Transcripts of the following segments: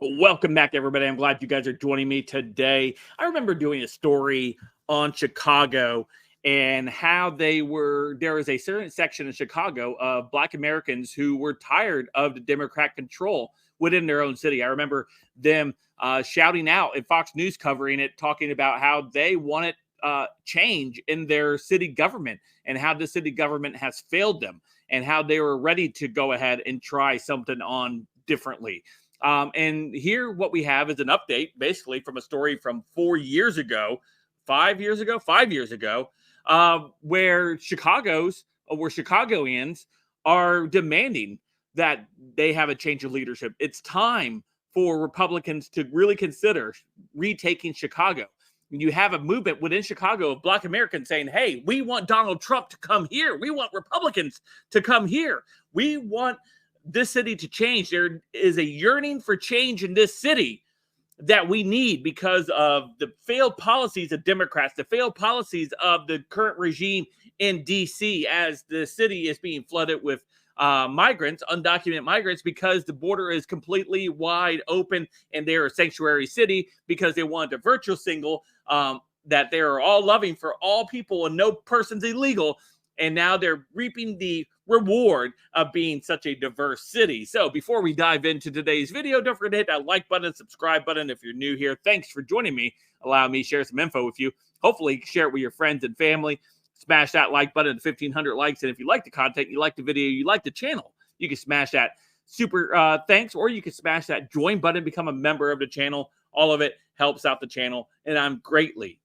Welcome back, everybody. I'm glad you guys are joining me today. I remember doing a story on Chicago and how there was a certain section in Chicago of Black Americans who were tired of the Democrat control within their own city. I remember them shouting out and Fox News covering it, talking about how they wanted change in their city government and how the city government has failed them and how they were ready to go ahead and try something on differently. And here, what we have is an update, basically from a story from 4 years ago, 5 years ago, 5 years ago, where Chicagoans are demanding that they have a change of leadership. It's time for Republicans to really consider retaking Chicago. You have a movement within Chicago of Black Americans saying, hey, we want Donald Trump to come here. We want Republicans to come here. We want this city to change. There is a yearning for change in this city that we need because of the failed policies of Democrats, the failed policies of the current regime in DC, as the city is being flooded with migrants, undocumented migrants, because the border is completely wide open and they're a sanctuary city because they want a virtual single that they're all loving for all people and no person's illegal. And now they're reaping the reward of being such a diverse city. So before we dive into today's video, don't forget to hit that like button, subscribe button if you're new here. Thanks for joining me. Allow me to share some info with you. Hopefully share it with your friends and family. Smash that like button to 1,500 likes. And if you like the content, you like the video, you like the channel, you can smash that super thanks, or you can smash that join button, become a member of the channel. All of it helps out the channel. And I'm greatly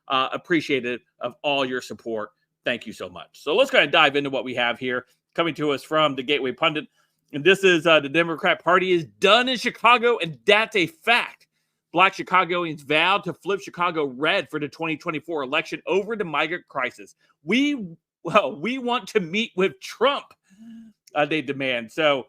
appreciative of all your support. Thank you so much. So let's go ahead and dive into what we have here, coming to us from the Gateway Pundit. And this is the Democrat Party is done in Chicago, and that's a fact. Black Chicagoans vowed to flip Chicago red for the 2024 election over the migrant crisis. We want to meet with Trump, they demand. So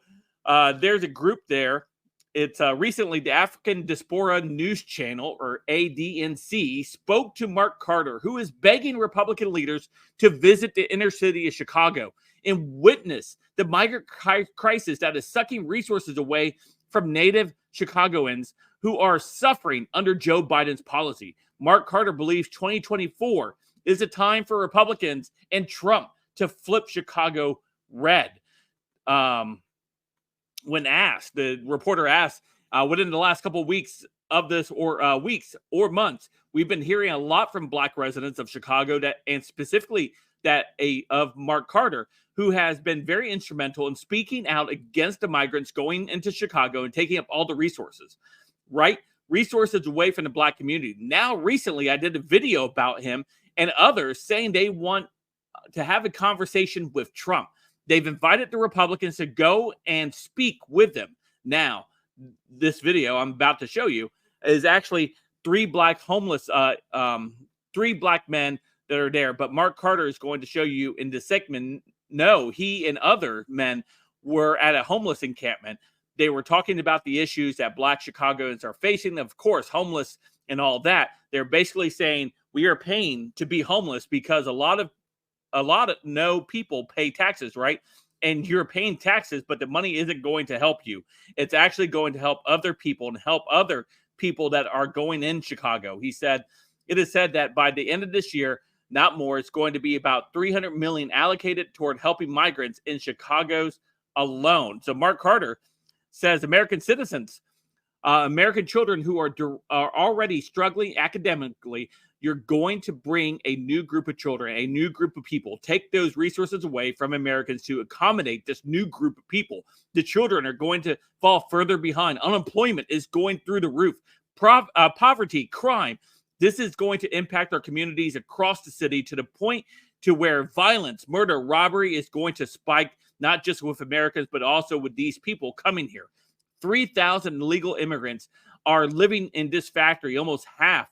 there's a group there. It's recently the African Diaspora News Channel, or ADNC, spoke to Mark Carter, who is begging Republican leaders to visit the inner city of Chicago and witness the migrant crisis that is sucking resources away from native Chicagoans who are suffering under Joe Biden's policy. Mark Carter believes 2024 is a time for Republicans and Trump to flip Chicago red. When asked, the reporter asked, within the last couple of weeks of this, or weeks or months, we've been hearing a lot from Black residents of Chicago and specifically of Mark Carter, who has been very instrumental in speaking out against the migrants going into Chicago and taking up all the resources, right? Resources away from the Black community. Now, recently, I did a video about him and others saying they want to have a conversation with Trump. They've invited the Republicans to go and speak with them. Now, this video I'm about to show you is actually three black men that are there. But Mark Carter is going to show you in this segment, no, he and other men were at a homeless encampment. They were talking about the issues that Black Chicagoans are facing, of course, homeless and all that. They're basically saying we are paying to be homeless because a lot of no people pay taxes, right? And you're paying taxes, but the money isn't going to help you. It's actually going to help other people and help other people that are going in Chicago. He said, it is said that by the end of this year, not more, it's going to be about $300 million allocated toward helping migrants in Chicago's alone. So Mark Carter says American citizens, American children who are already struggling academically, you're going to bring a new group of children, a new group of people, take those resources away from Americans to accommodate this new group of people. The children are going to fall further behind. Unemployment is going through the roof. Poverty, crime. This is going to impact our communities across the city to the point to where violence, murder, robbery is going to spike, not just with Americans, but also with these people coming here. 3,000 illegal immigrants are living in this factory, almost half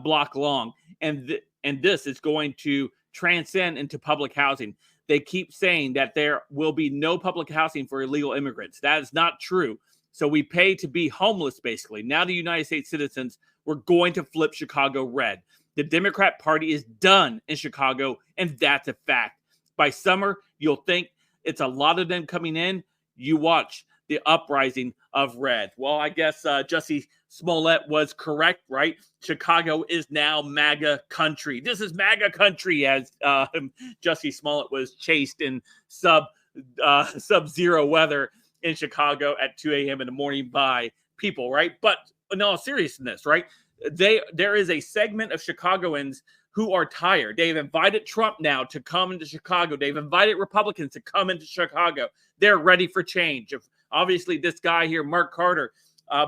block long, and this is going to transcend into public housing. They keep saying that there will be no public housing for illegal immigrants. That is not true. So we pay to be homeless, basically. Now the United States citizens, we're going to flip Chicago red. The Democrat Party is done in Chicago, and that's a fact. By summer, you'll think it's a lot of them coming in. You watch. the uprising of red. Well, I guess Jussie Smollett was correct, right? Chicago is now MAGA country. This is MAGA country, as Jussie Smollett was chased in sub-zero weather in Chicago at 2 a.m. in the morning by people, right? But in all seriousness, right? There is a segment of Chicagoans who are tired. They've invited Trump now to come into Chicago. They've invited Republicans to come into Chicago. They're ready for change. Obviously, this guy here, Mark Carter,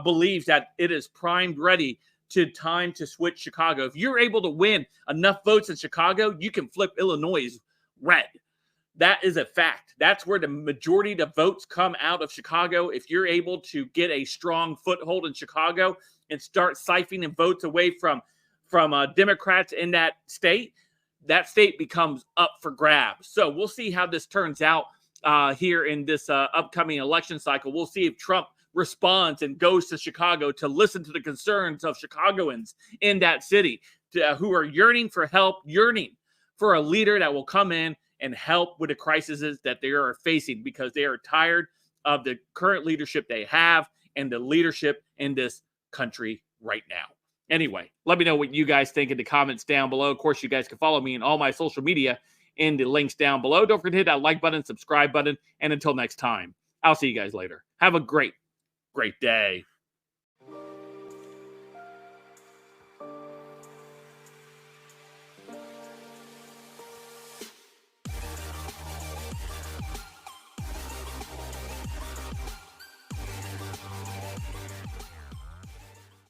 believes that it is primed ready time to switch Chicago. If you're able to win enough votes in Chicago, you can flip Illinois red. That is a fact. That's where the majority of the votes come out of Chicago. If you're able to get a strong foothold in Chicago and start siphoning votes away from Democrats in that state becomes up for grabs. So we'll see how this turns out here in this upcoming election cycle. We'll see if Trump responds and goes to Chicago to listen to the concerns of Chicagoans in that city who are yearning for help, yearning for a leader that will come in and help with the crises that they are facing, because they are tired of the current leadership they have and the leadership in this country right now. Anyway, let me know what you guys think in the comments down below. Of course, you guys can follow me in all my social media in the links down below. Don't forget to hit that like button, subscribe button, and until next time, I'll see you guys later. Have a great day.